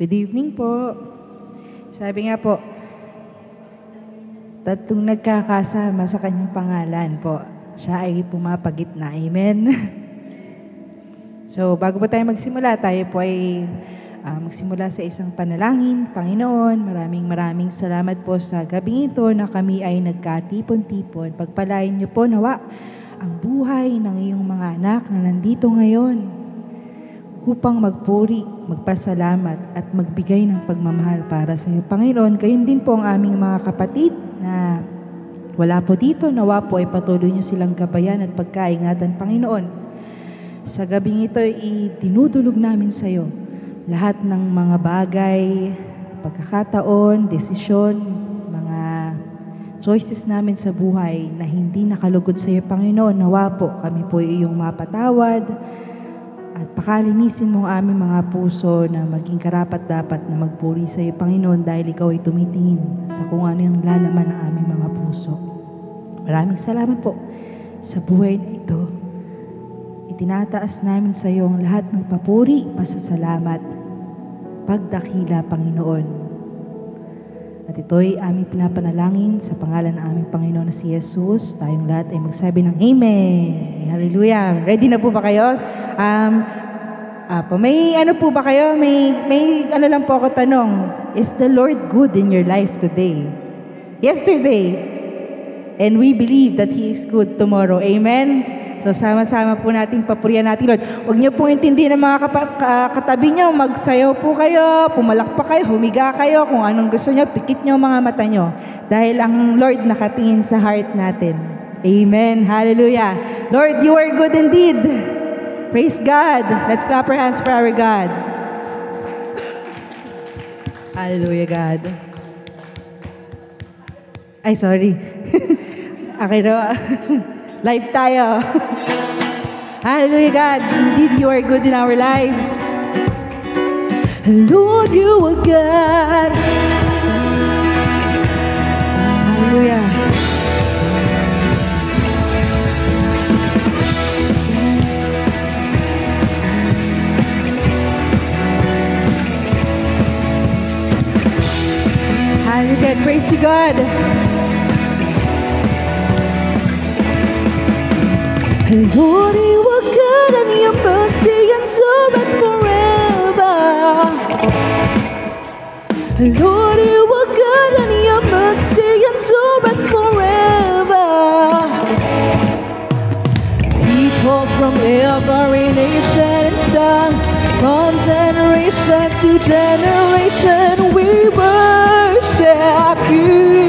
Good evening po. Sabi nga po, tatlong nagkakasama sa kanyang pangalan po. Siya ay pumapagitna. Amen. So, bago po tayo magsimula, tayo po ay magsimula sa isang panalangin. Panginoon, maraming salamat po sa gabing ito na kami ay nagkatipon-tipon. Pagpalain niyo po nawa ang buhay ng iyong mga anak na nandito ngayon upang magpuri, magpasalamat at magbigay ng pagmamahal para sa iyo. Panginoon, gayon din po ang aming mga kapatid na wala po dito. Nawa po ay patuloy niyo silang gabayan at pagkaingatan, Panginoon. Sa gabing ito, itinutulog namin sa iyo lahat ng mga bagay, pagkakataon, desisyon, mga choices namin sa buhay na hindi nakalugod sa iyo, Panginoon. Nawa po kami po iyong mapatawad at pakalinisin mo ang aming mga puso na maging karapat-dapat na magpuri sa iyo, Panginoon, dahil ikaw ay tumitingin sa kung ano yung lalaman ng aming mga puso. Maraming salamat po sa buhay na ito. Itinataas namin sa iyo ang lahat ng papuri, pasasalamat, pagdakila, Panginoon. At ito'y aming pinapanalangin sa pangalan ng aming Panginoon na si Jesus. Tayong lahat ay magsabi ng Amen. Hallelujah. Ready na po ba kayo? May ano po ba kayo? May ano lang po ako tanong. Is the Lord good in your life today? Yesterday. And we believe that He is good tomorrow. Amen? So, sama-sama po nating papurihan natin, Lord. Huwag niyo pong intindihin ng mga katabi niyo. Magsayaw po kayo, pumalakpak kayo, humiga kayo. Kung anong gusto niyo, pikit niyo mga mata niyo. Dahil ang Lord nakatingin sa heart natin. Amen. Hallelujah. Lord, you are good indeed. Praise God. Let's clap our hands for our God. Hallelujah, God. Ay, sorry. Okay na. Live tayo. Hallelujah, God. Indeed, you are good in our lives. Lord, you are God. Hallelujah. Hallelujah. Praise you, God. Lord, you are good and your mercy endureth forever. Lord, you are good and your mercy endureth forever. People from every nation and tongue, from generation to generation, we worship you.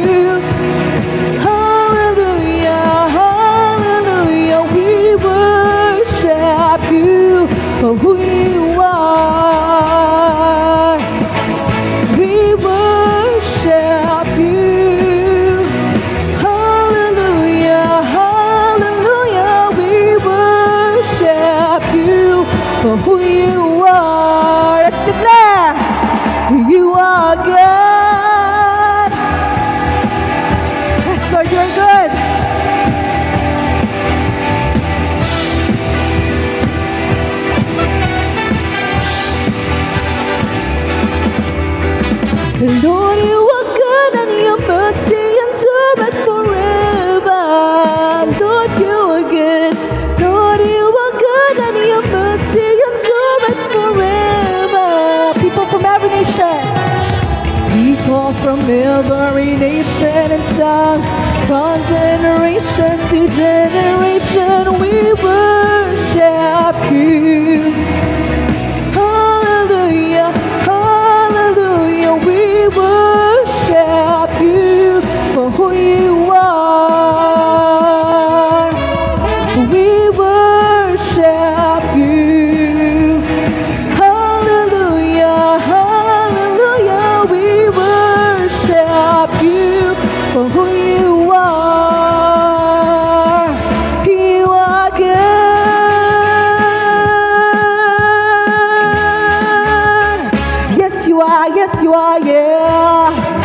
You for who you are. We worship you. Hallelujah, hallelujah. We worship you for who you are. Let's declare, you are God. Yes, Lord, you are good. Lord, you are good and your mercy endureth forever. Lord, you are good. Lord, you are good and your mercy endureth forever. People from every nation. People from every nation and tongue, from generation to generation, we worship you. Hallelujah, hallelujah, we worship you for who you are. We worship you. Hallelujah, hallelujah, we worship you for who you are. You are good. Yes, you are, yeah.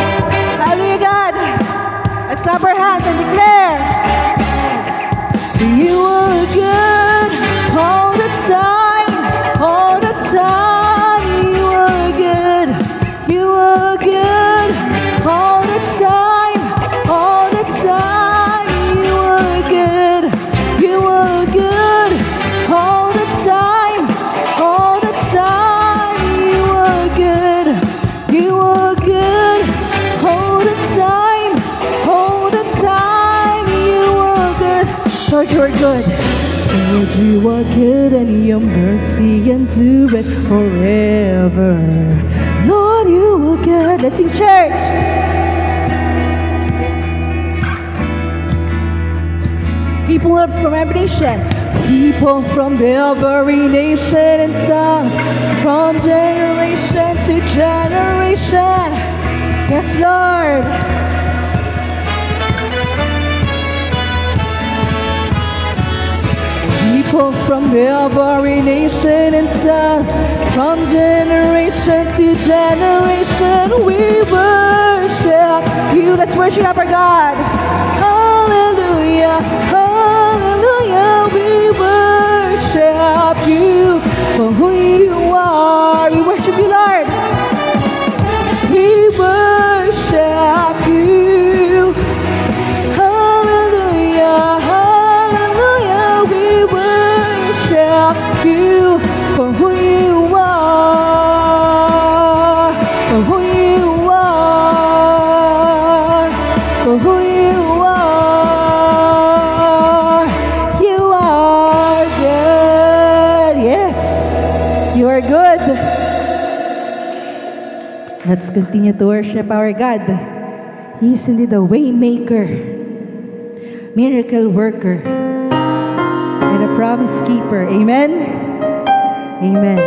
Lord, you are good. Lord, you are good and your mercy endureth forever. Lord, you are good. Let's sing, church. People from every nation. People from every nation and tongue, from generation to generation. Yes, Lord. People from every nation and tongue, from generation to generation, we worship you. Let's worship our God. Hallelujah, hallelujah. We worship you for who you are. We worship you, Lord. We worship you. Hallelujah, hallelujah. We worship you for who you are. For who you are. For who you are. You are good. Yes, you are good. Let's continue to worship our God. He is indeed the way maker, miracle worker, and a promise keeper. Amen? Amen.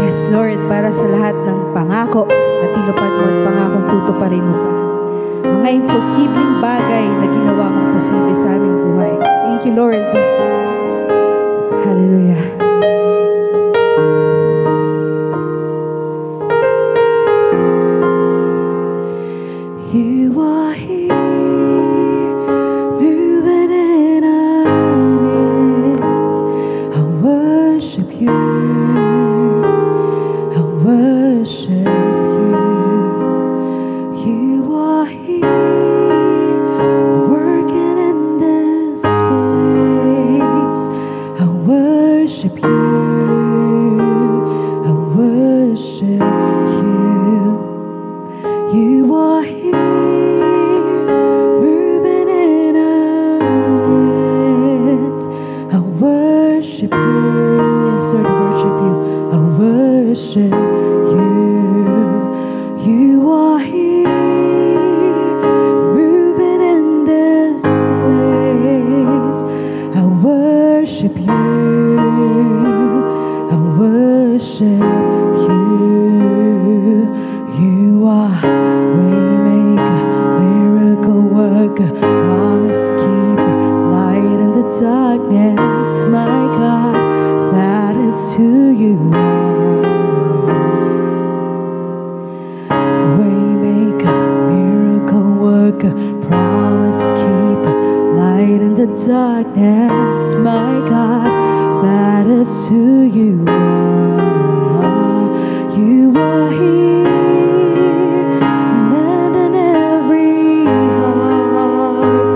Yes, Lord, para sa lahat ng pangako na tinupad mo at pangakong tutuparin mo pa. Mga imposibleng bagay na ginawa mong posible sa aming buhay. Thank you, Lord. Hallelujah. You are here, moving in our midst. I worship you. I worship you. You are here, working in this place. I worship you. I worship you. You are here. Worship you, yes, Lord, worship you. I worship you. You are here, moving in this place. I worship you. I worship you. You are waymaker, miracle worker, promise keeper, light in the darkness. My God, that is who you are. Waymaker, miracle worker, promise keeper, light in the darkness. My God, that is who you are. You are here, mending every heart.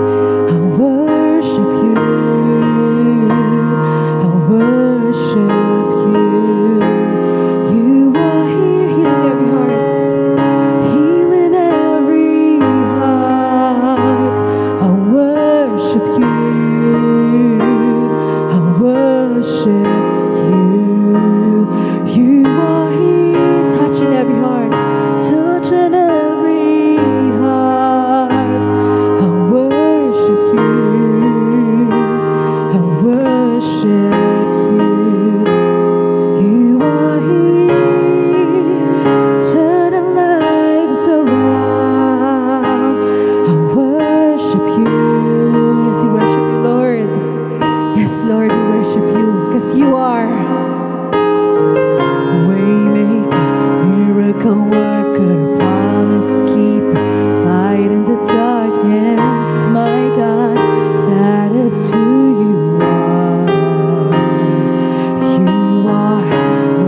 I worship you. Worship you. You are here, healing every heart. Healing every heart. I worship you. I worship you. You are here, touching every heart. Touching every heart. I worship you. I worship. You are waymaker, miracle worker, promise keeper, light in the darkness. My God, that is who you are. You are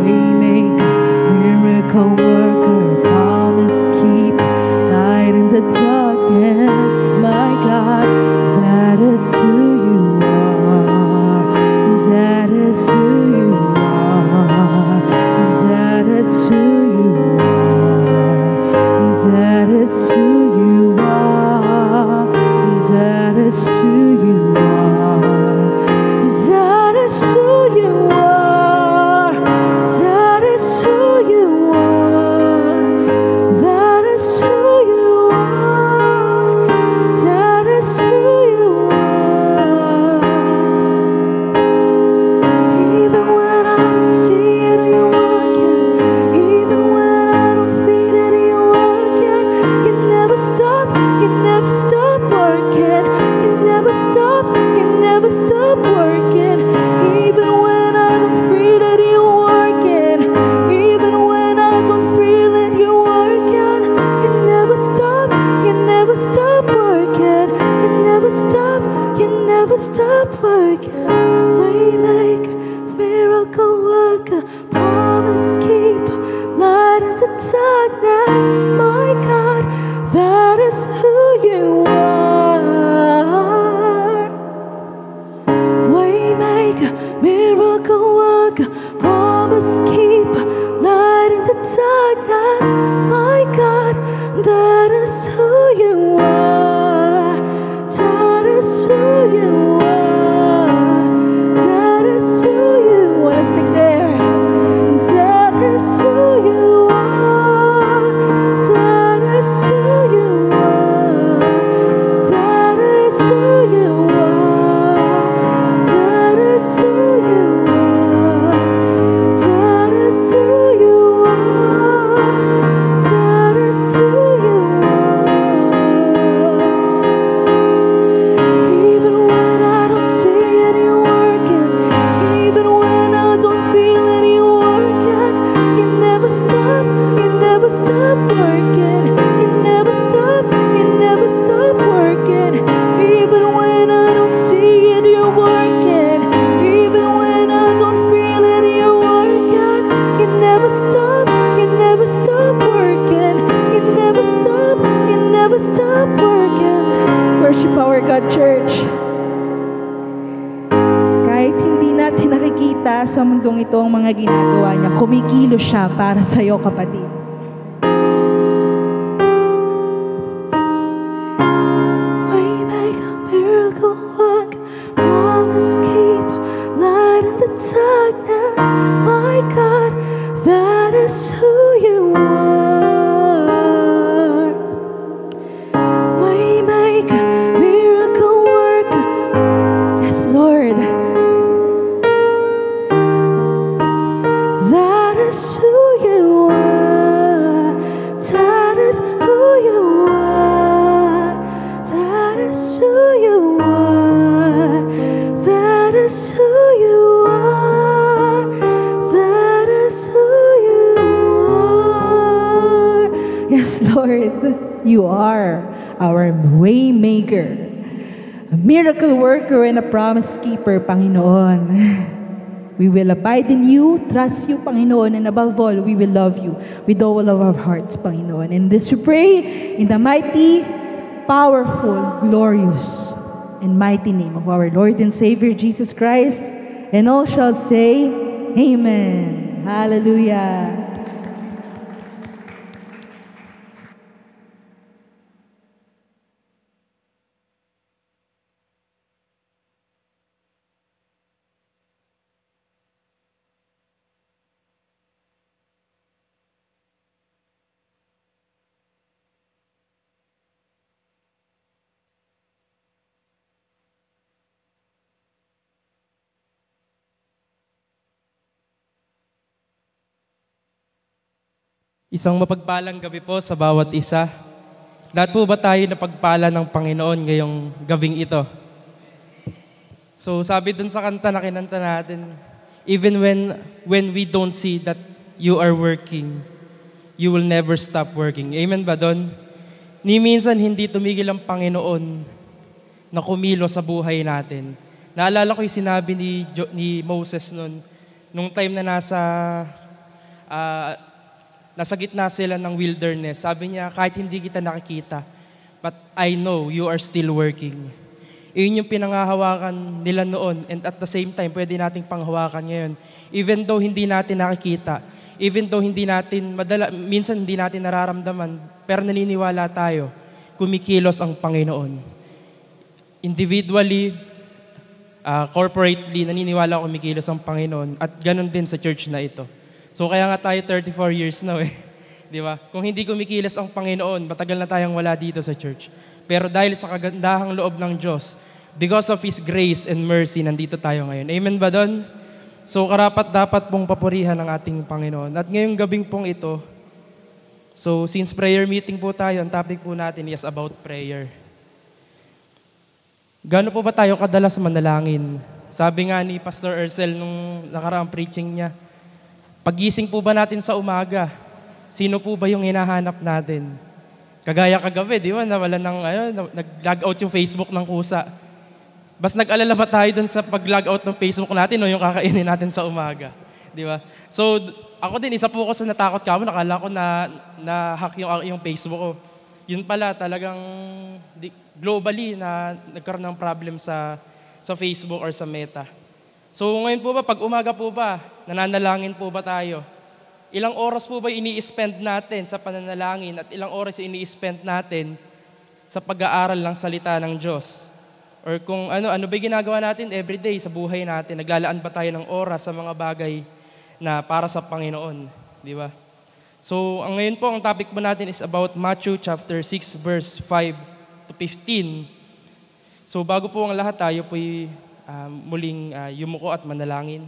waymaker, miracle worker, promise keeper, light in the darkness. My God, that is who you are. That is who you are. That is who you are. That is who you are. God, church. Kahit hindi natin nakikita sa mundong ito ang mga ginagawa niya, kumikilos siya para sa iyo, kapatid. Waymaker, miracle worker, promise keeper, light in the darkness, my God, that is who you are. Waymaker, miracle worker, yes, Lord. That is who you are. That is who you are. That is who you are. That is who you are. That is who you are. Yes, Lord, you are our way maker, a miracle worker and a promise keeper, Panginoon. We will abide in you, trust you, Panginoon, and above all, we will love you with all of our hearts, Panginoon. And this we pray in the mighty, powerful, glorious, and mighty name of our Lord and Savior, Jesus Christ. And all shall say, Amen. Hallelujah. Isang mapagpalang gabi po sa bawat isa. Lahat po ba tayo napagpala ng Panginoon ngayong gabing ito? So sabi dun sa kanta na kinanta natin, even when we don't see that you are working, you will never stop working. Amen ba dun? Ni minsan hindi tumigil ang Panginoon na kumilo sa buhay natin. Naalala ko yung sinabi ni Moses nung time na nasa gitna sila ng wilderness. Sabi niya, kahit hindi kita nakikita, but I know you are still working. Iyon yung pinangahawakan nila noon, and at the same time, pwede nating panghawakan ngayon. Even though hindi natin nakikita, even though minsan hindi natin nararamdaman, pero naniniwala tayo, kumikilos ang Panginoon. Individually, corporately, naniniwala ako kumikilos ang Panginoon, at ganun din sa church na ito. So kaya nga tayo 34 years na Di ba? Kung hindi kumikilos ang Panginoon, matagal na tayong wala dito sa church. Pero dahil sa kagandahang loob ng Diyos, because of His grace and mercy, nandito tayo ngayon. Amen ba doon? So karapat-dapat pong papurihan ng ating Panginoon. At ngayong gabing pong ito, so since prayer meeting po tayo, ang topic po natin is about prayer. Gaano po ba tayo kadalas manalangin? Sabi nga ni Pastor Ursel nung nakaraang preaching niya, paggising po ba natin sa umaga, sino po ba yung hinahanap natin? Kagaya kagabi, di ba, nag-log out yung Facebook ng kusa. Bas nag-alala ba tayo dun sa pag-log out ng Facebook natin o yung kakainin natin sa umaga? Di ba? So, ako din, isa po ako sa natakot ka mo, nakala ko na-hack yung Facebook ko. Yun pala, talagang globally na nagkaroon ng problem sa Facebook or sa Meta. So ngayon po ba, pag umaga po ba, nananalangin po ba tayo? Ilang oras po ba ini-spend natin sa pananalangin at ilang oras ini-spend natin sa pag-aaral ng salita ng Diyos? Or kung ano ba ginagawa natin everyday sa buhay natin? Naglalaan ba tayo ng oras sa mga bagay na para sa Panginoon? Di ba? So ngayon po, ang topic po natin is about Matthew chapter 6 verse 5 to 15. So bago po ang lahat, tayo po'y muling yumuko at manalangin.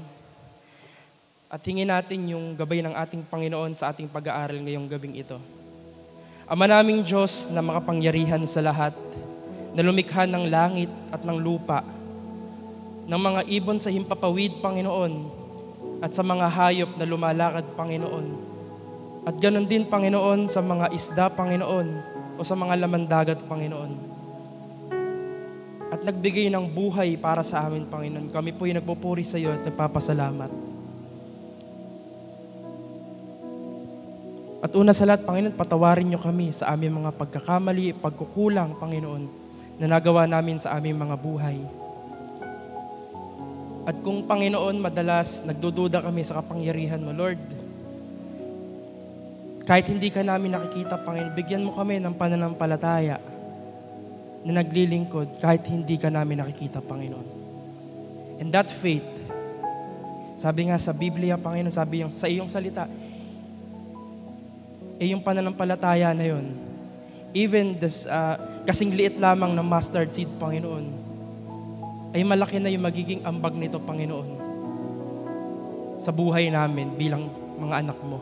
At hingin natin yung gabay ng ating Panginoon sa ating pag-aaral ngayong gabing ito. Ama naming Diyos na makapangyarihan sa lahat, na lumikha ng langit at ng lupa, ng mga ibon sa himpapawid, Panginoon, at sa mga hayop na lumalakad, Panginoon. At ganon din, Panginoon, sa mga isda, Panginoon, o sa mga laman dagat, Panginoon. At nagbigay ng buhay para sa amin, Panginoon. Kami po'y nagpupuri sa iyo at nagpapasalamat. At una sa lahat, Panginoon, patawarin niyo kami sa aming mga pagkakamali, pagkukulang, Panginoon. na nagawa namin sa aming mga buhay. At kung Panginoon, madalas nagdududa kami sa kapangyarihan mo, Lord, kahit hindi ka namin nakikita, Panginoon, bigyan mo kami ng pananampalataya na naglilingkod kahit hindi ka namin nakikita, Panginoon. And that faith, sabi nga sa Biblia, Panginoon, sabi yung sa iyong salita, yung pananampalataya na yun, even kasing liit lamang ng mustard seed, Panginoon, ay malaki na yung magiging ambag nito, Panginoon, sa buhay namin bilang mga anak mo.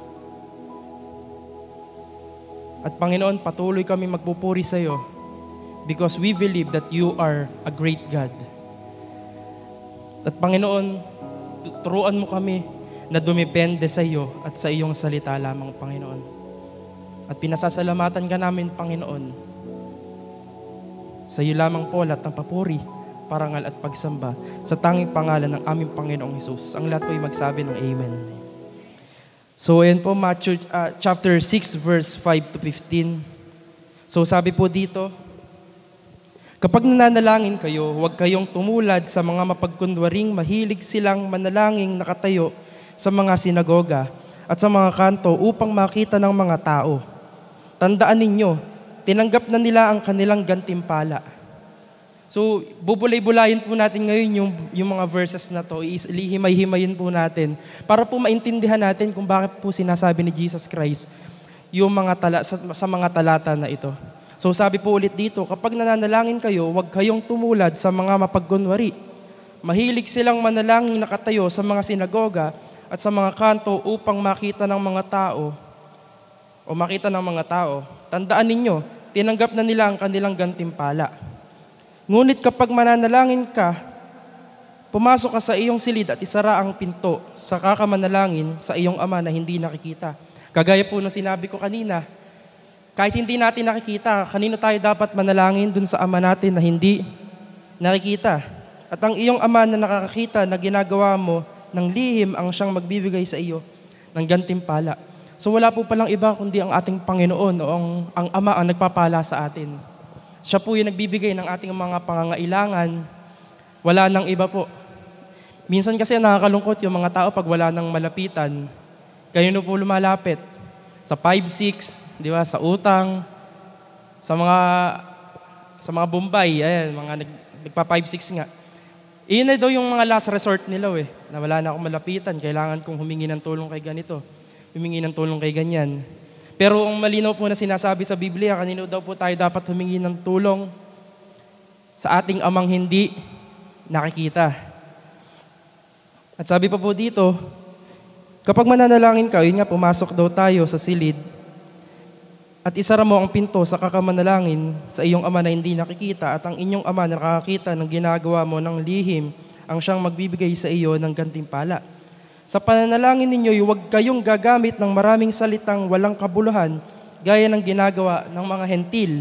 At Panginoon, patuloy kami magpupuri sa iyo because we believe that you are a great God. At Panginoon, turuan mo kami na dumepende sa iyo at sa iyong salita lamang, Panginoon. At pinasasalamatan ka namin, Panginoon. Sa iyo lamang po lahat ng papuri, parangal at pagsamba sa tanging pangalan ng aming Panginoong Hesus. Ang lahat po ay magsabi ng Amen. So, ayan po, Matthew chapter 6, verse 5 to 15. So, sabi po dito, kapag nananalangin kayo, huwag kayong tumulad sa mga mapagkunwaring mahilig silang manalangin nakatayo sa mga sinagoga at sa mga kanto upang makita ng mga tao. Tandaan ninyo, tinanggap na nila ang kanilang gantimpala. So, bubulay-bulayin po natin ngayon yung mga verses na to, himay-himayin po natin para po maintindihan natin kung bakit po sinasabi ni Jesus Christ yung sa mga talata na ito. So, sabi po ulit dito, kapag nananalangin kayo, huwag kayong tumulad sa mga mapagkunwari. Mahilig silang manalangin nakatayo sa mga sinagoga at sa mga kanto upang makita ng mga tao. Tandaan ninyo, tinanggap na nila ang kanilang gantimpala. Ngunit kapag mananalangin ka, pumasok ka sa iyong silid at isara ang pinto sa kakamanalangin sa iyong Ama na hindi nakikita. Kagaya po nung sinabi ko kanina, kahit hindi natin nakikita, kanino tayo dapat manalangin dun sa Ama natin na hindi nakikita? At ang iyong Ama na nakakakita na ginagawa mo ng lihim ang siyang magbibigay sa iyo ng gantimpala. So wala po palang iba kundi ang ating Panginoon o ang Ama ang nagpapala sa atin. Siya po yung nagbibigay ng ating mga pangangailangan. Wala nang iba po. Minsan kasi nakakalungkot yung mga tao pag wala nang malapitan. Kayo po lumalapit. Sa 5-6, di ba? Sa utang, sa mga Bombay, ayan, mga nagpa 5-6 nga. Iyon na daw yung mga last resort nila na wala na akong malapitan, kailangan kong humingi ng tulong kay ganito, humingi ng tulong kay ganyan. Pero ang malinaw po na sinasabi sa Biblia, kanino daw po tayo dapat humingi ng tulong? Sa ating Amang hindi nakikita. At sabi pa po dito, kapag mananalangin ka, yun nga, pumasok daw tayo sa silid at isara mo ang pinto sa kakamanalangin sa iyong Ama na hindi nakikita at ang inyong Ama na nakakita ng ginagawa mo ng lihim ang siyang magbibigay sa iyo ng gantimpala. Sa pananalangin ninyo, huwag kayong gagamit ng maraming salitang walang kabuluhan gaya ng ginagawa ng mga hentil.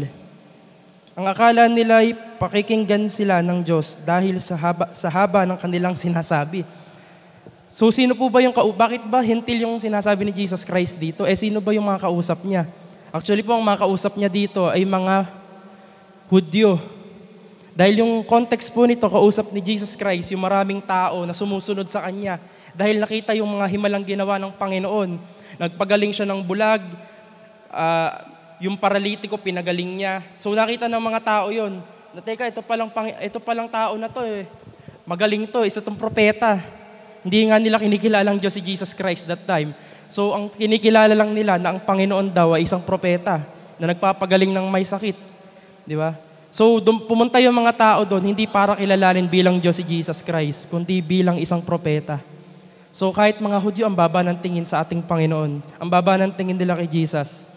Ang akala nila ay pakikinggan sila ng Diyos dahil sa haba ng kanilang sinasabi. So sino po ba bakit ba hentil yung sinasabi ni Jesus Christ dito? Sino ba yung mga kausap niya? Actually po, ang mga kausap niya dito ay mga Hudyo. Dahil yung context po nito, kausap ni Jesus Christ, yung maraming tao na sumusunod sa Kanya. Dahil nakita yung mga himalang ginawa ng Panginoon. Nagpagaling siya ng bulag, yung paralitiko, pinagaling niya. So nakita ng mga tao yon na teka, ito palang tao na to magaling to, isa tong propeta. Hindi nga nila kinikilalang Diyos si Jesus Christ that time. So ang kinikilala lang nila na ang Panginoon daw ay isang propeta na nagpapagaling ng may sakit. Di ba? So pumunta yung mga tao doon, hindi para kilalanin bilang Diyos si Jesus Christ, kundi bilang isang propeta. So kahit mga Hudyo, ang baba ng tingin sa ating Panginoon. Ang baba ng tingin nila kay Jesus.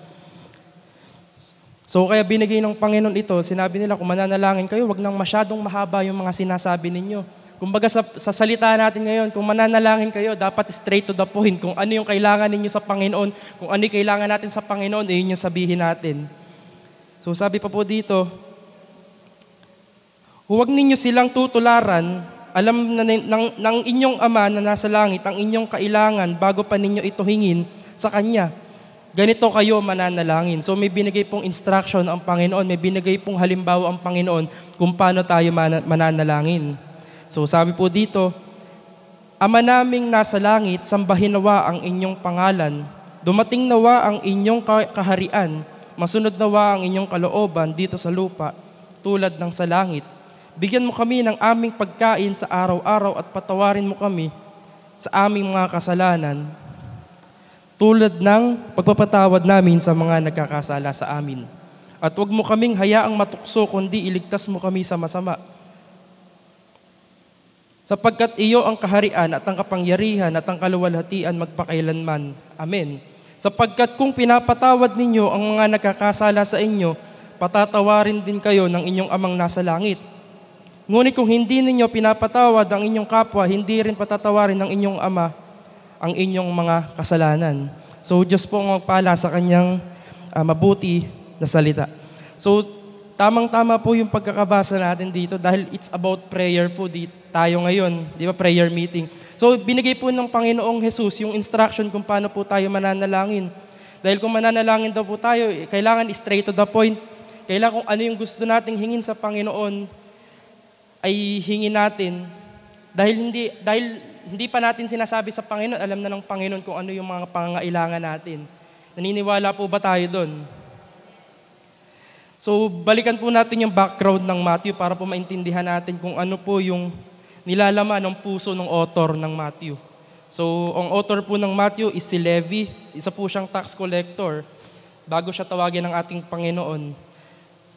So kaya binigay ng Panginoon ito, sinabi nila, kung mananalangin kayo, wag nang masyadong mahaba yung mga sinasabi ninyo. Kumbaga sa salita natin ngayon, kung mananalangin kayo, dapat straight to the point. Kung ano yung kailangan ninyo sa Panginoon, kung ano yung kailangan natin sa Panginoon, yun yung sabihin natin. So sabi pa po dito, huwag ninyo silang tutularan, alam na ng inyong Ama na nasa langit ang inyong kailangan bago pa ninyo ito hingin sa Kanya. ganito kayo mananalangin. So may binigay pong instruction ang Panginoon, may binigay pong halimbawa ang Panginoon kung paano tayo mananalangin. So sabi po dito, Ama naming nasa langit, sambahin nawa ang inyong pangalan. Dumating nawa ang inyong kaharian. Masunod nawa ang inyong kalooban dito sa lupa, tulad ng sa langit. Bigyan mo kami ng aming pagkain sa araw-araw at patawarin mo kami sa aming mga kasalanan, tulad ng pagpapatawad namin sa mga nagkakasala sa amin. At huwag mo kaming hayaang matukso, kundi iligtas mo kami sa masama. Sapagkat iyo ang kaharian at ang kapangyarihan at ang kaluwalhatian magpakailanman. Amen. Sapagkat kung pinapatawad ninyo ang mga nagkakasala sa inyo, patatawarin din kayo ng inyong amang nasa langit. Ngunit kung hindi ninyo pinapatawad ang inyong kapwa, hindi rin patatawarin ng inyong ama ang inyong mga kasalanan. So, Diyos po ang magpala sa kanyang mabuti na salita. So, tamang-tama po yung pagkakabasa natin dito dahil it's about prayer po tayo ngayon. Di ba? Prayer meeting. So, binigay po ng Panginoong Jesus yung instruction kung paano po tayo mananalangin. Dahil kung mananalangin daw po tayo, kailangan straight to the point. Kailangan kung ano yung gusto nating hingin sa Panginoon, ay hingin natin. Dahil hindi pa natin sinasabi sa Panginoon, alam na ng Panginoon kung ano yung mga pangangailangan natin. Naniniwala po ba tayo doon? So, balikan po natin yung background ng Matthew para po maintindihan natin kung ano po yung nilalaman ng puso ng author ng Matthew. So, ang author po ng Matthew is si Levi. Isa po siyang tax collector bago siya tawagin ng ating Panginoon.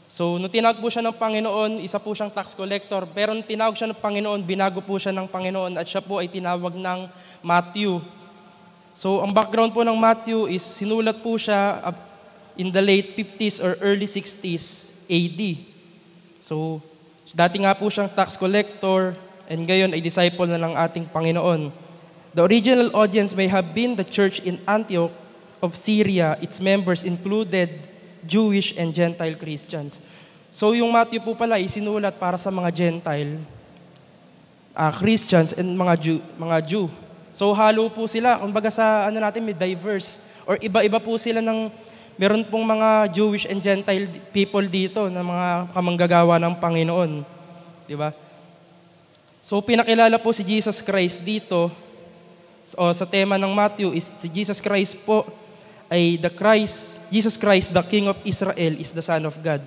So, nung tinawag po siya ng Panginoon, isa po siyang tax collector. Pero nung tinawag siya ng Panginoon, binago po siya ng Panginoon at siya po ay tinawag ng Matthew. So, ang background po ng Matthew is sinulat po siya in the late 50s or early 60s AD. So, dati nga po siyang tax collector and ngayon ay disciple na ng ating Panginoon. The original audience may have been the church in Antioch of Syria. Its members included Jewish and Gentile Christians. So, yung Matthew po pala ay sinulat para sa mga Gentile Christians and mga Jew. So, halo po sila. Kumbaga sa natin may diverse or iba-iba po sila ng meron pong mga Jewish and Gentile people dito na mga kamanggagawa ng Panginoon. Di ba? So, pinakilala po si Jesus Christ dito, sa tema ng Matthew, is si Jesus Christ po ay Jesus Christ, the King of Israel, is the Son of God.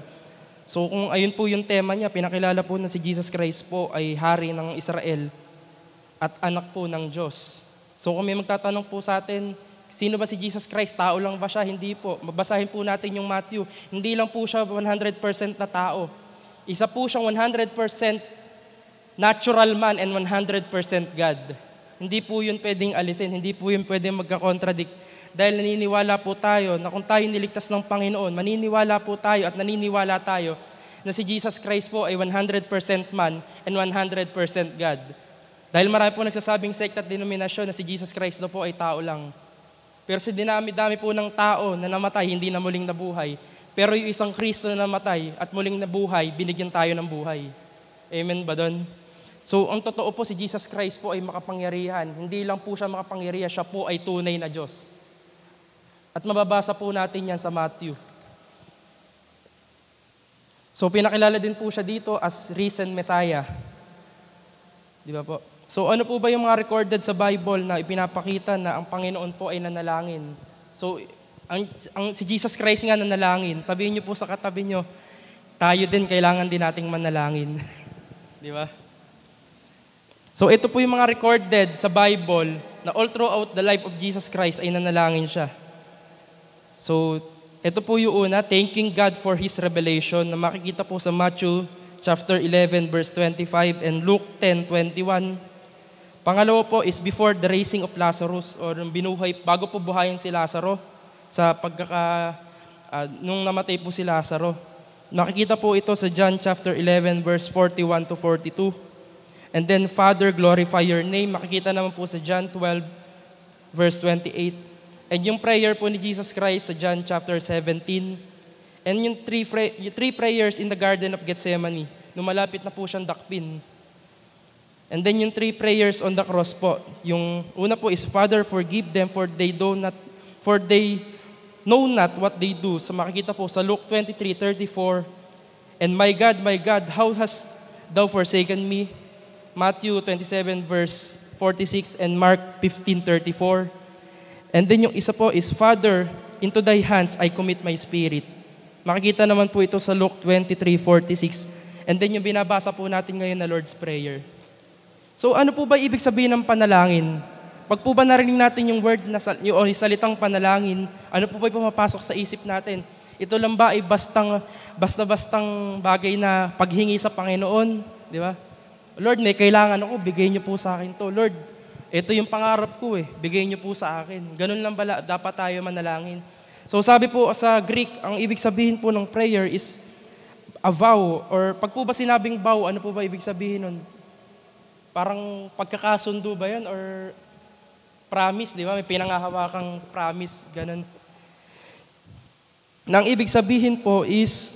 So, kung ayun po yung tema niya, pinakilala po na si Jesus Christ po ay hari ng Israel at anak po ng Diyos. So, kung may magtatanong po sa atin, sino ba si Jesus Christ? Tao lang ba siya? Hindi po. Mabasahin po natin yung Matthew. Hindi lang po siya 100% na tao. Isa po siyang 100% natural man and 100% God. Hindi po yun pwedeng alisin. Hindi po yun pwedeng magka-contradict. Dahil naniniwala po tayo na kung tayo niligtas ng Panginoon, maniniwala po tayo at naniniwala tayo na si Jesus Christ po ay 100% man and 100% God. Dahil marami po nagsasabing sect at denominasyon na si Jesus Christ na po ay tao lang. Pero sa dinami-dami po ng tao na namatay, hindi na muling nabuhay. Pero yung isang Kristo na namatay at muling nabuhay, binigyan tayo ng buhay. Amen ba doon? So, ang totoo po, si Jesus Christ po ay makapangyarihan. Hindi lang po siya makapangyarihan, siya po ay tunay na Diyos. At mababasa po natin yan sa Matthew. So, pinakilala din po siya dito as risen Messiah. Di ba po? So ano po ba yung mga recorded sa Bible na ipinapakita na ang Panginoon po ay nanalangin? So si Jesus Christ nga nanalangin. Sabihin niyo po sa katabi niyo, tayo din kailangan din nating manalangin. Di ba? So ito po yung mga recorded sa Bible na all throughout the life of Jesus Christ ay nanalangin siya. So ito po yung una, thanking God for His revelation na makikita po sa Matthew chapter 11 verse 25 and Luke 10:21. Pangalawa po is before the raising of Lazarus or binuhay, bago po buhayin si Lazaro nung namatay po si Lazaro. Nakikita po ito sa John chapter 11 verse 41 to 42. And then, Father, glorify your name. Makikita naman po sa John 12 verse 28. And yung prayer po ni Jesus Christ sa John chapter 17. And yung three prayers in the Garden of Gethsemane, nung malapit na po siyang dakpin. And then yung 3 prayers on the cross po. Yung una po is, Father, forgive them for they know not what they do. So makikita po sa Luke 23:34, and my God, how hast thou forsaken me? Matthew 27 verse 46 and Mark 15:34. And then yung isa po is, Father, into thy hands I commit my spirit. Makikita naman po ito sa Luke 23:46. And then yung binabasa po natin ngayon na Lord's Prayer. So ano po ba ibig sabihin ng panalangin? Pag po ba narinig natin yung word na yung salitang panalangin, ano po ba yung pumapasok sa isip natin? Ito lang ba ay basta-bastang bagay na paghingi sa Panginoon? Di ba? Lord, may kailangan ako, bigay niyo po sa akin to. Lord, ito yung pangarap ko bigay niyo po sa akin. Ganun lang ba dapat tayo manalangin? So sabi po sa Greek, ang ibig sabihin po ng prayer is a vow, or pag po ba sinabing vow, ano po ba ibig sabihin nun? Parang pagkakasundo ba yan? Or promise, di ba? May pinangahawakang promise, ganun. Nang ibig sabihin po is,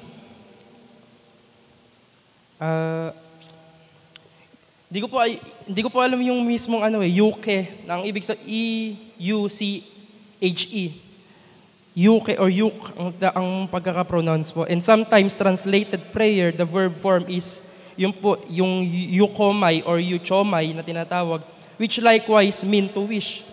hindi ko po alam yung mismong yuke, nang ibig sabihin, E-U-C-H-E. Yuke or yuk ang pagkaka-pronounce po. And sometimes translated prayer, the verb form is yung yukomai or yuchomai na tinatawag, which likewise mean to wish.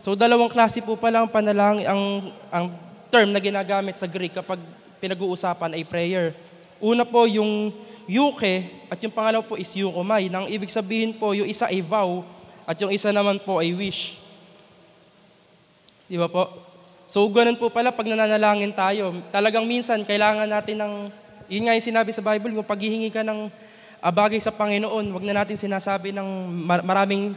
So dalawang klase po pala ang panalangin, ang term na ginagamit sa Greek kapag pinag-uusapan ay prayer. Una po yung yuke at yung pangalawa po is yukomai. Nang ibig sabihin po, yung isa ay vow at yung isa naman po ay wish. Di ba po? So, ganun po pala pag nananalangin tayo. Talagang minsan, kailangan natin yun nga yung sinabi sa Bible, yung paghihingi ka ng bagay sa Panginoon, wag na natin sinasabi ng maraming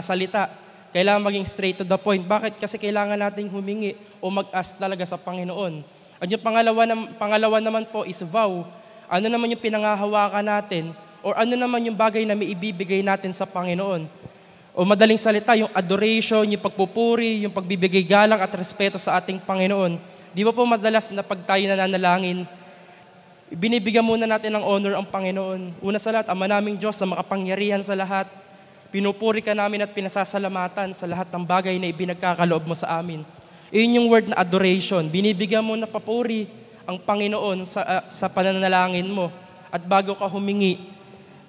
salita. Kailangan maging straight to the point. Bakit? Kasi kailangan natin humingi o mag-ask talaga sa Panginoon. At yung pangalawa naman po is vow. Ano naman yung pinangahawakan natin or ano naman yung bagay na may ibibigay natin sa Panginoon. O madaling salita, yung adoration, yung pagpupuri, yung pagbibigay galang at respeto sa ating Panginoon. Di ba po madalas na pag tayo nananalangin, binibigyan muna natin ng honor ang Panginoon. Una sa lahat, Ama naming Diyos na makapangyarihan sa lahat. Pinupuri ka namin at pinasasalamatan sa lahat ng bagay na ibinagkakaloob mo sa amin. Iyon yung word na adoration. Binibigyan mo na papuri ang Panginoon sa pananalangin mo. At bago ka humingi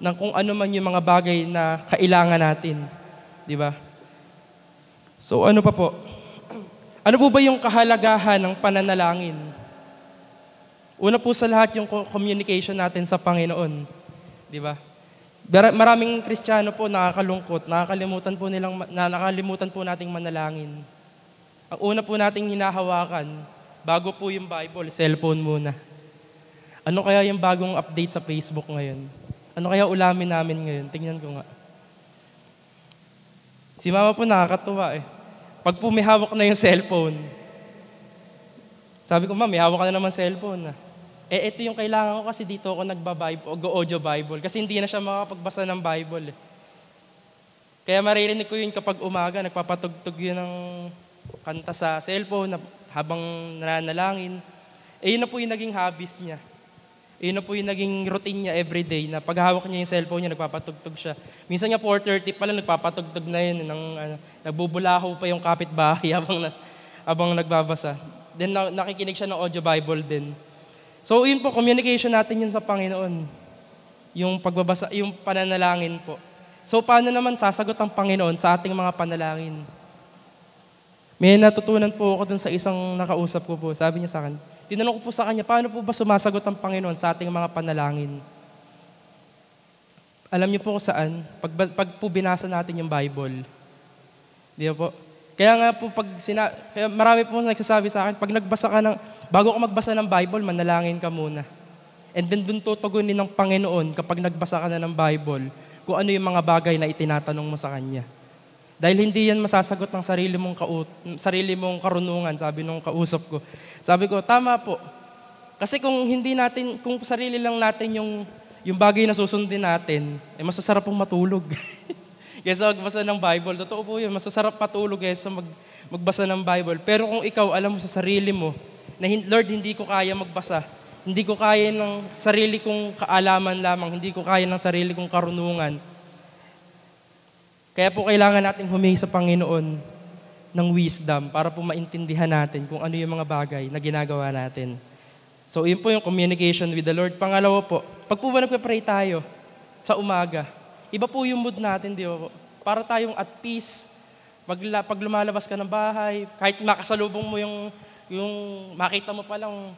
ng kung ano man yung mga bagay na kailangan natin. Di ba? So ano pa po? Ano po ba yung kahalagahan ng pananalangin? Una po sa lahat yung communication natin sa Panginoon. Di ba? Maraming Kristiyano po nakakalungkot, nakakalimutan po nating manalangin. Ang una po nating hinahawakan, bago po yung Bible, cellphone muna. Ano kaya yung bagong update sa Facebook ngayon? Ano kaya ulamin namin ngayon? Tingnan ko nga. Si mama po nakakatuwa Pag po may hawak na yung cellphone, sabi ko, Ma'am, may hawak ka na naman cellphone. Ito yung kailangan ko kasi dito ako audio Bible. Kasi hindi na siya makapagbasa ng Bible. Kaya maririnig ko yun kapag umaga, nagpapatugtog yun ng kanta sa cellphone habang nananalangin. Yun na po yung naging hobbies niya. Yun na po yung naging routine niya everyday na paghahawak niya yung cellphone niya, nagpapatugtog siya. Minsan niya 4:30 pala, nagpapatugtog na yun. Nagbubulaho pa yung kapitbahay habang nagbabasa. Then nakikinig siya ng audio Bible din. So yun po, communication natin yun sa Panginoon. Yung pagbabasa, yung pananalangin po. So paano naman sasagot ang Panginoon sa ating mga panalangin? May natutunan po ako dun sa isang nakausap ko po. Sabi niya sa akin, tinanong ko po sa kanya, paano po ba sumasagot ang Panginoon sa ating mga panalangin? Alam niyo po kung saan? Pag po binasa natin yung Bible. Di ba po? Kaya nga po, kaya marami po nagsasabi sa akin, bago ka magbasa ng Bible, manalangin ka muna. And then dun tutugunin ng Panginoon kapag nagbasa ka na ng Bible, kung ano yung mga bagay na itinatanong mo sa Kanya. Dahil hindi yan masasagot ng sarili mong karunungan, sabi nung kausap ko. Sabi ko, tama po. Kasi kung sarili lang natin yung bagay na susundin natin, masasarap pong matulog. Kaysa magbasa ng Bible, totoo po yun, masasarap matulog kaysa magbasa ng Bible. Pero kung ikaw, alam mo sa sarili mo, na Lord, hindi ko kaya magbasa, hindi ko kaya ng sarili kong kaalaman lamang, hindi ko kaya ng sarili kong karunungan, kaya po kailangan natin humingi sa Panginoon ng wisdom para po maintindihan natin kung ano yung mga bagay na ginagawa natin. So, yun po yung communication with the Lord. Pangalawa po, pag po ba nagpe-pray tayo sa umaga, iba po yung mood natin, di ba po? Para tayong at peace. Pag lumalabas ka ng bahay, kahit makasalubong mo yung makita mo pa lang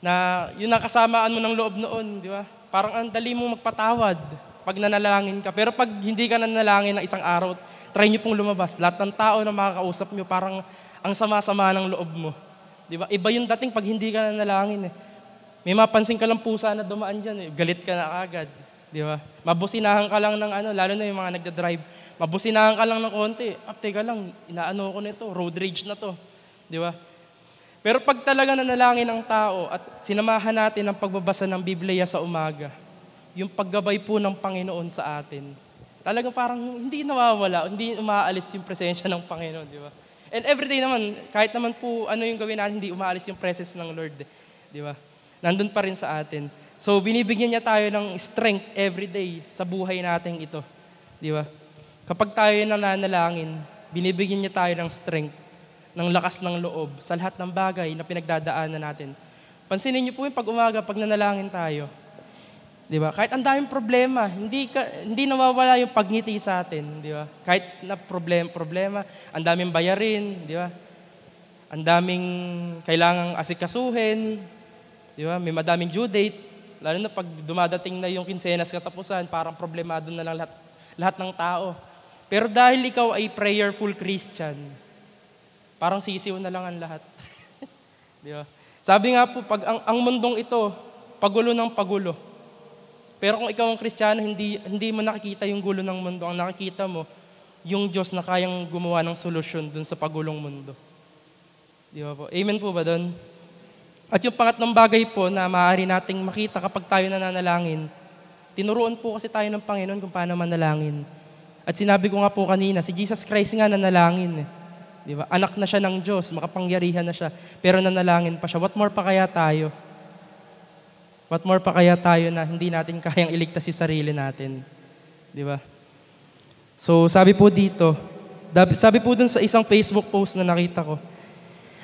na yung nakasamaan mo ng loob noon, di ba? Parang ang dali mo magpatawad pag nanalangin ka. Pero pag hindi ka nanalangin ng isang araw, try nyo pong lumabas. Lahat ng tao na makakausap nyo, parang ang sama-sama ng loob mo. Di ba? Iba yung dating pag hindi ka nanalangin. May mapansin ka lang pusa na dumaan dyan. Galit ka na agad. Di ba? Mabusinahan ka lang ng lalo na yung mga nagdadrive. Mabusinahan ka lang ng konti. Teka lang, inaano ko nito, road rage na to. Di ba? Pero pag talaga nanalangin ang tao at sinamahan natin ang pagbabasa ng Biblia sa umaga, yung paggabay po ng Panginoon sa atin, talagang parang hindi nawawala, hindi umaalis yung presensya ng Panginoon, di ba? And everyday naman, kahit naman po ano yung gawin natin, hindi umaalis yung presence ng Lord, di ba? Nandun pa rin sa atin. So, binibigyan niya tayo ng strength everyday sa buhay natin ito, di ba? Kapag tayo nananalangin, binibigyan niya tayo ng strength, ng lakas ng loob sa lahat ng bagay na pinagdadaanan natin. Pansinin niyo po yung pag umaga, pag nanalangin tayo. Di ba? Kahit ang daming problema, hindi nawawala yung pagngiti sa atin, di ba? Kahit na problema, ang daming bayarin, di ba? Ang daming kailangang asikasuhin, di ba? May madaming due date, lalo na pag dumadating na yung kinsenas katapusan, parang problemado na lang lahat ng tao. Pero dahil ikaw ay prayerful Christian, parang sisiw na lang ang lahat. Di ba? Sabi nga po, pag ang mundong ito, pagulo ng pagulo. Pero kung ikaw ang Kristiyano, hindi mo nakikita yung gulo ng mundo. Ang nakikita mo, yung Diyos na kayang gumawa ng solusyon dun sa pagulong mundo. Di ba po? Amen po ba dun? At yung pangatlong bagay po na maaari nating makita kapag tayo nananalangin, tinuruan po kasi tayo ng Panginoon kung paano manalangin. At sinabi ko nga po kanina, si Jesus Christ nga nanalangin. Di ba? Anak na siya ng Diyos, makapangyarihan na siya, pero nanalangin pa siya. What more pa kaya tayo? What more pa kaya tayo na hindi natin kayang iligtas yung sarili natin? Di ba? So, sabi po dito, sabi po dun sa isang Facebook post na nakita ko,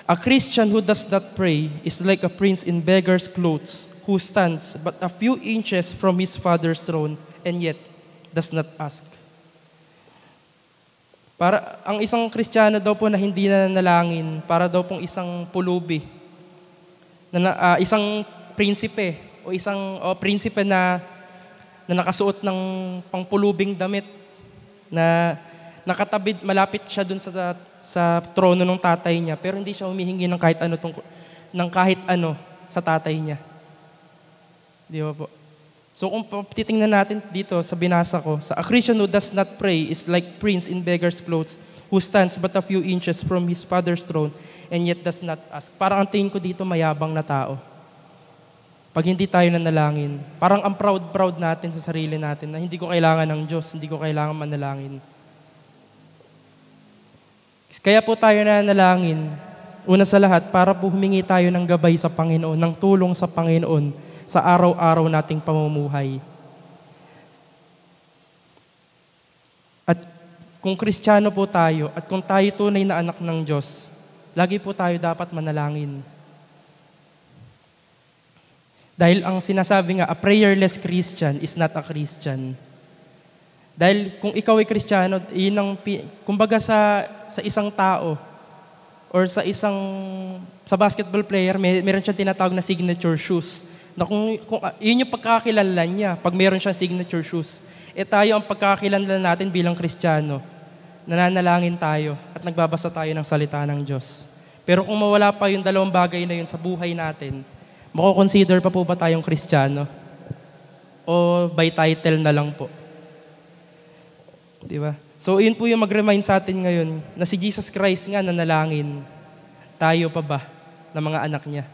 a Christian who does not pray is like a prince in beggar's clothes who stands but a few inches from his father's throne and yet does not ask. Para ang isang Kristiyano daw po na hindi nanalangin, para daw pong isang pulubi, isang prinsipe o prinsipe na nakasuot ng pangpulubing damit na nakatabid, malapit siya dun sa trono ng tatay niya, pero hindi siya humihingi ng kahit ano sa tatay niya. Di ba po? So kung titingnan natin dito sa binasa ko, a Christian who does not pray is like prince in beggar's clothes who stands but a few inches from his father's throne and yet does not ask. Parang ang tingin ko dito mayabang na tao. Pag hindi tayo nanalangin, parang ang proud natin sa sarili natin na hindi ko kailangan ng Diyos, hindi ko kailangan manalangin. Kaya po tayo nanalangin, una sa lahat, para po humingi tayo ng gabay sa Panginoon, ng tulong sa Panginoon, sa araw-araw nating pamumuhay. At kung Kristiyano po tayo, at kung tayo tunay na anak ng Diyos, lagi po tayo dapat manalangin. Dahil ang sinasabi nga, a prayerless Christian is not a Christian. Dahil kung ikaw ay Kristiyano, kumbaga sa isang tao, or sa basketball player, meron siyang tinatawag na signature shoes. Na kung yun yung pagkakilala niya, pag meron siyang signature shoes, tayo ang pagkakilala natin bilang Kristiyano, nananalangin tayo at nagbabasa tayo ng salita ng Diyos. Pero kung mawala pa yung dalawang bagay na yun sa buhay natin, mako-consider pa po ba tayong Kristiyano? O by title na lang po? Di ba? So yun po yung mag-remind sa atin ngayon na si Jesus Christ nga nanalangin. Tayo pa ba na mga anak niya?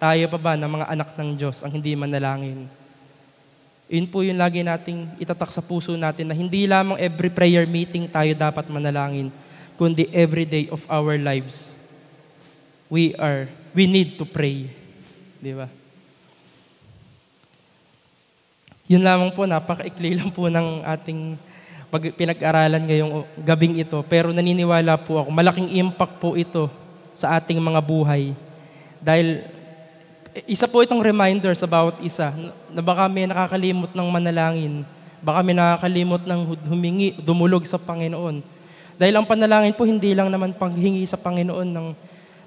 Tayo pa ba na mga anak ng Diyos ang hindi manalangin? Yun po yung lagi nating itatak sa puso natin na hindi lamang every prayer meeting tayo dapat manalangin, kundi every day of our lives. We need to pray. Di ba? Yun lamang po, napakaikli lang po ng ating pinag-aralan ngayong gabing ito. Pero naniniwala po ako, malaking impact po ito sa ating mga buhay. Dahil isa po itong reminder sa bawat isa na baka may nakakalimot ng manalangin, baka may nakakalimot ng humingi, dumulog sa Panginoon. Dahil ang panalangin po hindi lang naman paghingi sa Panginoon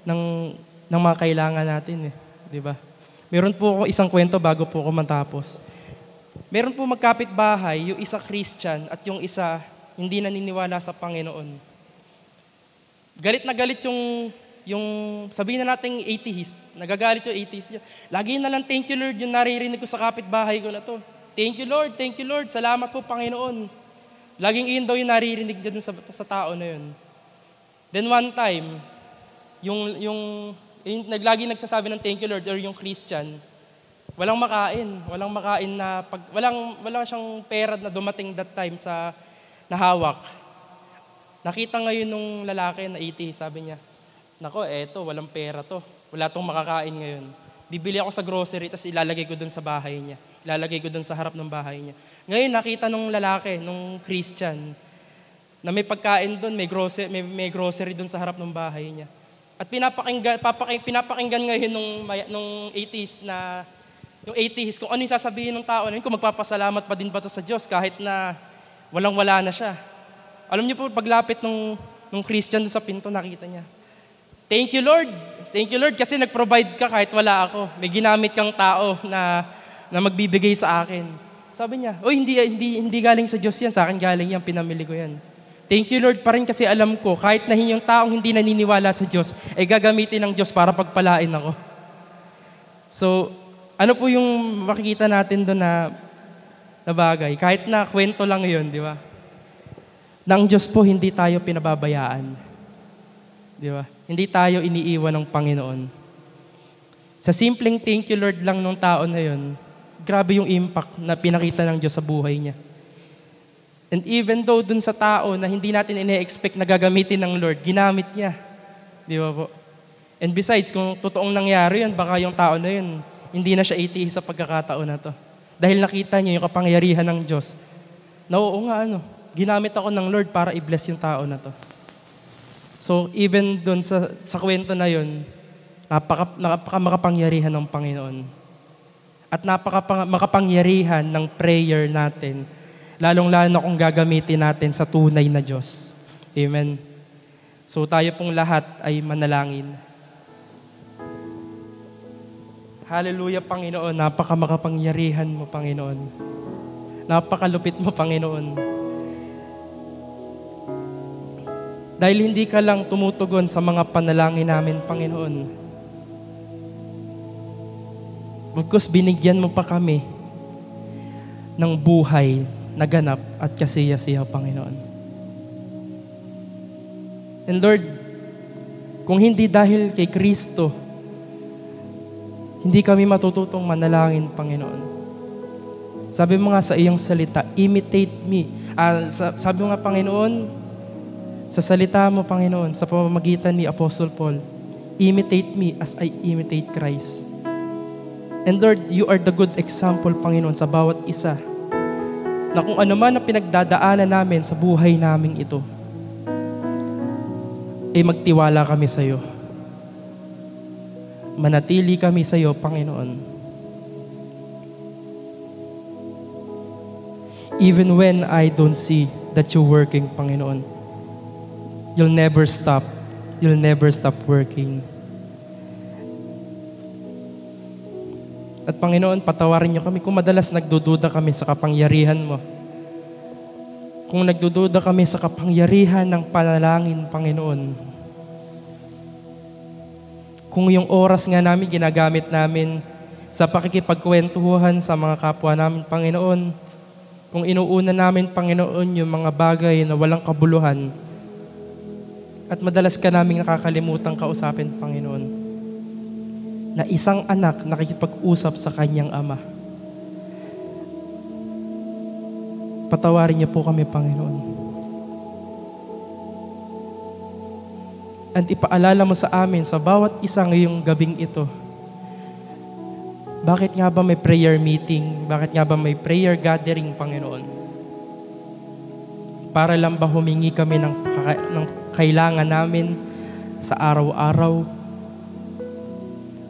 ng mga kailangan natin. Di ba? Meron po ako isang kwento bago po ako matapos. Meron po magkapit-bahay, yung isa Christian at yung isa hindi naniniwala sa Panginoon. Galit na galit yung sabihin na nating atheist, nagagalit yung atheist. Lagi na lang, thank you Lord, yung naririnig ko sa kapitbahay ko na to. Thank you Lord, salamat po Panginoon. Laging iyon daw yung naririnig dyan sa tao na yun. Then one time, yung lagi nagsasabi ng thank you Lord or yung Christian, walang makain na, wala siyang pera na dumating that time sa nahawak. Nakita ngayon nung lalaki na atheist, sabi niya, nako, eto, walang pera to. Wala tong makakain ngayon. Bibili ako sa grocery, tapos ilalagay ko dun sa bahay niya. Ilalagay ko dun sa harap ng bahay niya. Ngayon, nakita nung lalaki, nung Christian, na may pagkain dun, may grocery dun sa harap ng bahay niya. At pinapakinggan ngayon nung atheist yung atheist, kung ano yung sasabihin ng tao na yun, kung magpapasalamat pa din ba to sa Diyos kahit na walang-wala na siya. Alam niyo po, paglapit nung Christian sa pinto, nakita niya, Thank you Lord, kasi nag-provide ka kahit wala ako. May ginamit kang tao na magbibigay sa akin. Sabi niya, hindi galing sa Diyos yan, sa akin galing yan, pinamili ko yan. Thank you Lord pa rin kasi alam ko, kahit na yung taong hindi naniniwala sa Diyos, ay gagamitin ng Diyos para pagpalain ako. So, ano po yung makikita natin doon na bagay? Kahit na kwento lang yun, di ba? Nang Diyos po, hindi tayo pinababayaan. Di ba? Hindi tayo iniiwan ng Panginoon. Sa simpleng thank you Lord lang nung tao na yun, grabe yung impact na pinakita ng Diyos sa buhay niya. And even though dun sa tao na hindi natin ine-expect na gagamitin ng Lord, ginamit niya. Di ba po? And besides, kung totoong nangyari yun, baka yung tao na yun, hindi na siya atheist sa pagkakataon na to. Dahil nakita niya yung kapangyarihan ng Diyos. Na oo nga, ginamit ako ng Lord para i-bless yung tao na to. So, even dun sa kwento na yun, makapangyarihan ng Panginoon. At makapangyarihan ng prayer natin, lalong-lalo na kung gagamitin natin sa tunay na Diyos. Amen. So, tayo pong lahat ay manalangin. Hallelujah, Panginoon. Napakamakapangyarihan mo, Panginoon. Napakalupit mo, Panginoon. Dahil hindi ka lang tumutugon sa mga panalangin namin, Panginoon. Bagkus binigyan mo pa kami ng buhay na ganap at kasiya-siya, Panginoon. And Lord, kung hindi dahil kay Kristo, hindi kami matututong manalangin, Panginoon. Sabi mo nga sa iyong salita, imitate me. Sabi mo nga, Panginoon, sa salita mo, Panginoon, sa pamamagitan ni Apostle Paul, imitate me as I imitate Christ. And Lord, you are the good example, Panginoon, sa bawat isa, na kung ano man ang pinagdadaanan namin sa buhay namin ito, ay magtiwala kami sa iyo. Manatili kami sa iyo, Panginoon. Even when I don't see that you're working, Panginoon, you'll never stop. You'll never stop working. At Panginoon, patawarin niyo kami kung madalas nagdududa kami sa kapangyarihan mo. Kung nagdududa kami sa kapangyarihan ng panalangin, Panginoon. Kung yung oras nga namin ginagamit namin sa pakikipagkwentuhan sa mga kapwa namin, Panginoon, kung inuuna namin, Panginoon, yung mga bagay na walang kabuluhan, at madalas ka naming nakakalimutang kausapin, Panginoon, na isang anak nakikipag-usap sa kanyang ama. Patawarin niyo po kami, Panginoon. At ipaalala mo sa amin sa bawat isang ngayong gabing ito, bakit nga ba may prayer meeting? Bakit nga ba may prayer gathering, Panginoon? para lang ba humingi kami ng kailangan namin sa araw-araw?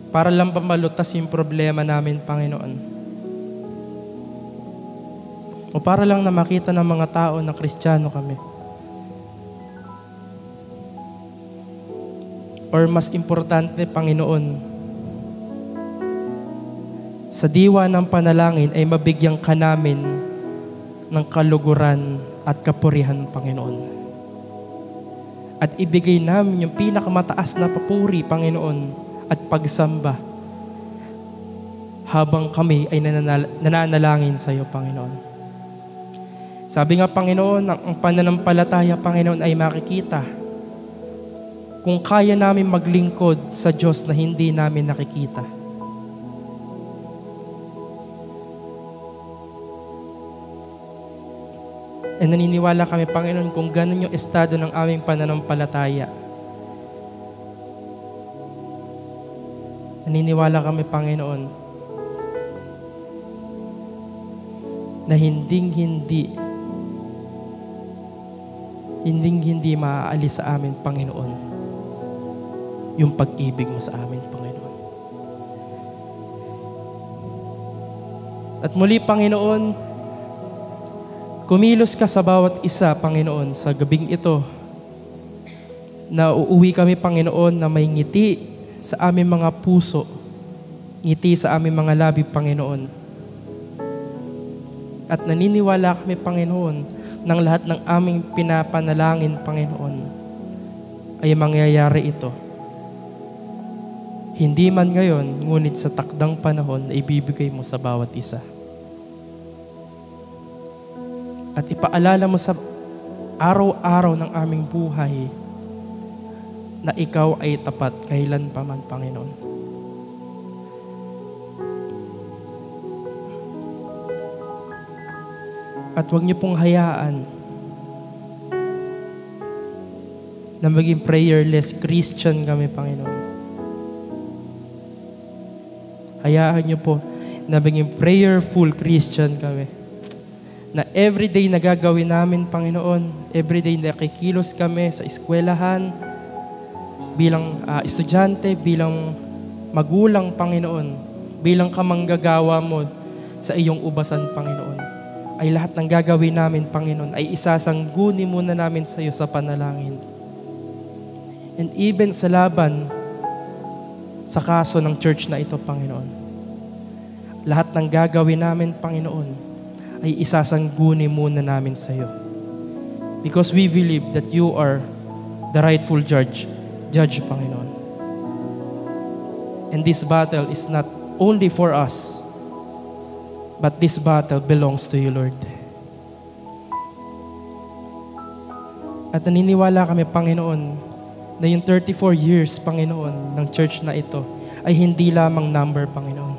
Para lang ba malutas yung problema namin, Panginoon? O para lang na makita ng mga tao na Kristiyano kami? Or mas importante, Panginoon, sa diwa ng panalangin ay mabigyan ka namin ng kaluguran at kapurihan, Panginoon. At ibigay namin yung pinakamataas na papuri, Panginoon, at pagsamba habang kami ay nananalangin sa iyo, Panginoon. Sabi nga, Panginoon, ang pananampalataya, Panginoon, ay makikita kung kaya namin maglingkod sa Diyos na hindi namin nakikita. And naniniwala kami, Panginoon, kung ganun yung estado ng aming pananampalataya. Naniniwala kami, Panginoon, na hindi maaalis sa amin, Panginoon, yung pag-ibig mo sa amin, Panginoon. At muli, Panginoon, kumilos ka sa bawat isa, Panginoon, sa gabing ito, na uuwi kami, Panginoon, na may ngiti sa aming mga puso, ngiti sa aming mga labi, Panginoon. At naniniwala kami, Panginoon, ng lahat ng aming pinapanalangin, Panginoon, ay mangyayari ito. Hindi man ngayon, ngunit sa takdang panahon na ibibigay mo sa bawat isa. At ipaalala mo sa araw-araw ng aming buhay na ikaw ay tapat kailan pa man, Panginoon. At huwag niyo pong hayaan na maging prayerless Christian kami, Panginoon. Hayaan niyo po na maging prayerful Christian kami. Na everyday na gagawin namin, Panginoon, everyday na kikilos kami sa eskwelahan, bilang estudyante, bilang magulang, Panginoon, bilang kamanggagawa mo sa iyong ubasan, Panginoon, ay lahat ng gagawin namin, Panginoon, ay isasangguni muna namin sa iyo sa panalangin. And even sa laban, sa kaso ng church na ito, Panginoon, lahat ng gagawin namin, Panginoon, ay isasangguni muna namin sa iyo. Because we believe that you are the rightful judge, Panginoon. And this battle is not only for us, but this battle belongs to you, Lord. At naniniwala kami, Panginoon, na yung 34 years, Panginoon, ng church na ito ay hindi lamang number, Panginoon.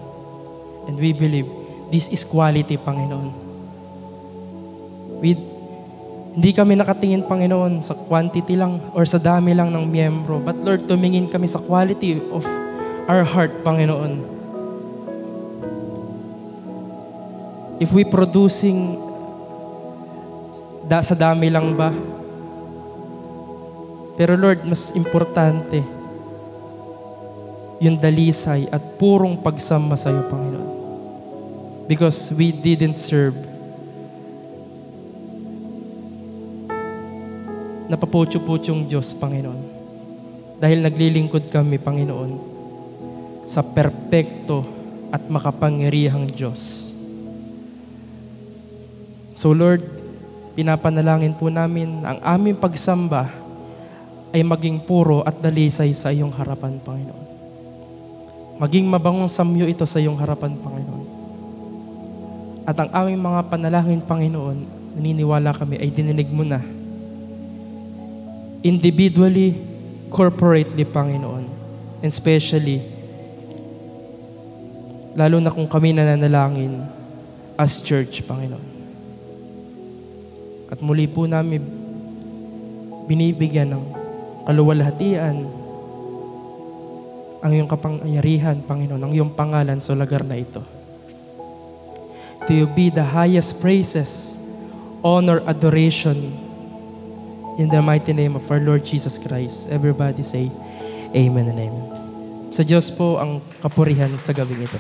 And we believe this is quality, Panginoon. Hindi kami nakatingin, Panginoon, sa quantity lang or sa dami lang ng miyembro. But Lord, tumingin kami sa quality of our heart, Panginoon. If we producing sa dami lang ba? Pero Lord, mas importante yung dalisay at purong pagsamba sa iyo, Panginoon. Because we didn't serve napaputyo-putyong Diyos, Panginoon. Dahil naglilingkod kami, Panginoon, sa perpekto at makapangyarihang Diyos. So Lord, pinapanalangin po namin ang aming pagsamba ay maging puro at dalisay sa iyong harapan, Panginoon. Maging mabangong samyo ito sa iyong harapan, Panginoon. At ang aming mga panalangin, Panginoon, naniniwala kami ay dininig mo na. Individually, corporately, Panginoon. And especially, lalo na kung kami nananalangin as church, Panginoon. At muli po namin binibigyan ng kaluwalhatian ang iyong kapangyarihan, Panginoon, ang iyong pangalan sa lugar na ito. To you be the highest praises, honor, adoration, In the mighty name of our Lord Jesus Christ, everybody say, Amen and Amen. Sa Diyos po ang kapurihan sa gabing ito.